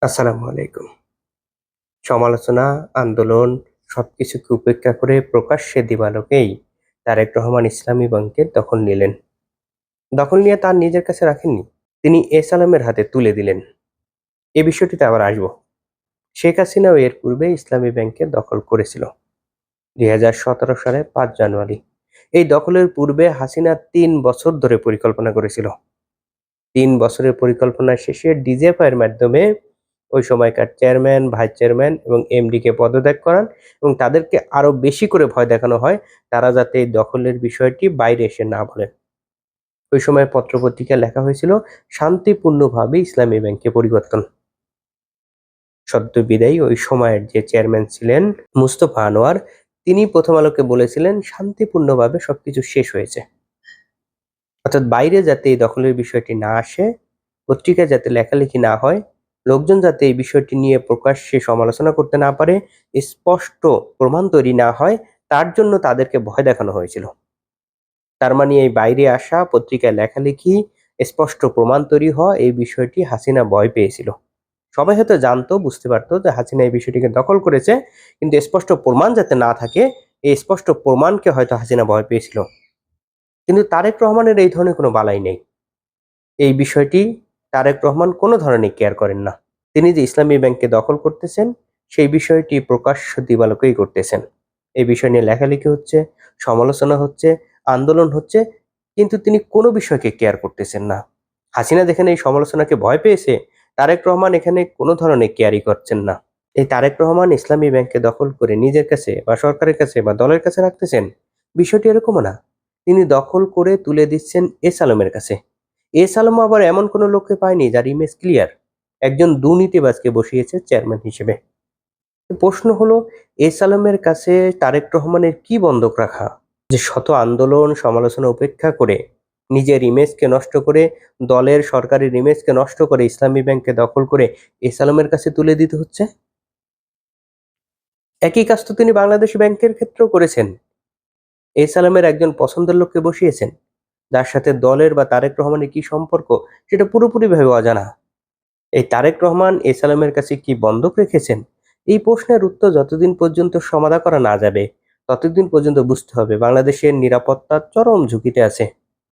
আসসালামু আলাইকুম। সমালোচনা, আন্দোলন সবকিছুকে উপেক্ষা করে প্রকাশ্যে দিবালোকেই তারেক রহমান ইসলামী ব্যাংকের দখল নিলেন। দখল নিয়ে তার নিজের কাছে রাখেননি। তিনি এস আলমের হাতে তুলে দিলেন। এ বিষয়টিতে আবার আসব। শেখ হাসিনাও এর পূর্বে ইসলামী ব্যাংকের দখল করেছিল ২০১৭ সালে ৫ জানুয়ারি। এই দখলের পূর্বে হাসিনা ৩ বছর ধরে পরিকল্পনা করেছিল। ৩ বছরের পরিকল্পনা শেষে ডিজিএফআই এর মাধ্যমে ওই সময়কার চেয়ারম্যান, ভাইস চেয়ারম্যান এবং এমডিকে পদত্যাগ করান এবং তাদেরকে আরো বেশি করে ভয় দেখানো হয় তারা যাতে এই দখলের বিষয়টি বাইরে এসে না বলেন। ওই সময় পত্রপত্রিকায় লেখা হয়েছিল শান্তিপূর্ণভাবে ইসলামী ব্যাংকে পরিবর্তন। সদ্য বিদায়ী ওই সময়ের যে চেয়ারম্যান ছিলেন মুস্তফা আনোয়ার, তিনি প্রথম আলোকে বলেছিলেন শান্তিপূর্ণভাবে সবকিছু শেষ হয়েছে। অর্থাৎ বাইরে যাতে এই দখলের বিষয়টি না আসে, পত্রিকায় যাতে লেখালেখি না হয়, লোকজন যাতে এই বিষয়টি নিয়ে প্রকাশ্যে সমালোচনা করতে না পারে, স্পষ্ট প্রমাণ তৈরি না হয়, তার জন্য তাদেরকে ভয় দেখানো হয়েছিল। তার মানে এই বাইরে আসা, পত্রিকায় লেখালেখি, স্পষ্ট প্রমাণ তৈরি হওয়া, এই বিষয়টি হাসিনা ভয় পেয়েছিল। সবাই হয়তো জানতো, বুঝতে পারতো যে হাসিনা এই বিষয়টিকে দখল করেছে, কিন্তু স্পষ্ট প্রমাণ যাতে না থাকে, এই স্পষ্ট প্রমাণকে হয়তো হাসিনা ভয় পেয়েছিল। কিন্তু তারেক রহমানের এই ধরনের কোনো বালাই নেই। এই বিষয়টি তারেক রহমান কোনো ধরনের কেয়ার করেন না। তিনি যে ইসলামী ব্যাংককে দখল করতেছেন, সেই বিষয়টি প্রকাশ্য দিবালোকেই করতেছেন। এই বিষয় নিয়ে লেখালেখি হচ্ছে, সমালোচনা হচ্ছে, আন্দোলন হচ্ছে, কিন্তু তিনি কোনো বিষয়কে কেয়ার করতেছেন না। হাসিনা যেখানে এই সমালোচনাকে ভয় পেয়েছে, তারেক রহমান এখানে কোনো ধরনের কেয়ারই করছেন না। এই তারেক রহমান ইসলামী ব্যাংককে দখল করে নিজের কাছে বা সরকারের কাছে বা দলের কাছে রাখতেছেন, বিষয়টি এরকমও না। তিনি দখল করে তুলে দিচ্ছেন এস আলমের কাছে। এস আলম আবার এমন কোনো লোককে পায়নি যার ইমেজ ক্লিয়ার। একজন দুর্নীতিবাজকে বসিয়েছে চেয়ারম্যান হিসেবে। প্রশ্ন হলো, এস আলমের কাছে তারেক রহমানের কি বন্ধক রাখা যে শত আন্দোলন সমালোচনা উপেক্ষা করে, নিজের ইমেজকে নষ্ট করে, দলের সরকারের ইমেজকে নষ্ট করে ইসলামী ব্যাংককে দখল করে এস আলমের কাছে তুলে দিতে হচ্ছে? একই কাজ তো তিনি বাংলাদেশ ব্যাংকের ক্ষেত্রেও করেছেন। এস আলমের একজন পছন্দের লোককে বসিয়েছেন, যার সাথে দলের বা তারেক রহমানের কি সম্পর্ক সেটা পুরোপুরিভাবে অজানা। এই তারেক রহমান এস আলমের কাছে কি বন্ধক রেখেছেন, এই প্রশ্নের উত্তর যতদিন পর্যন্ত সমাধা করা না যাবে, ততদিন পর্যন্ত বুঝতে হবে বাংলাদেশের নিরাপত্তা চরম ঝুঁকিতে আছে।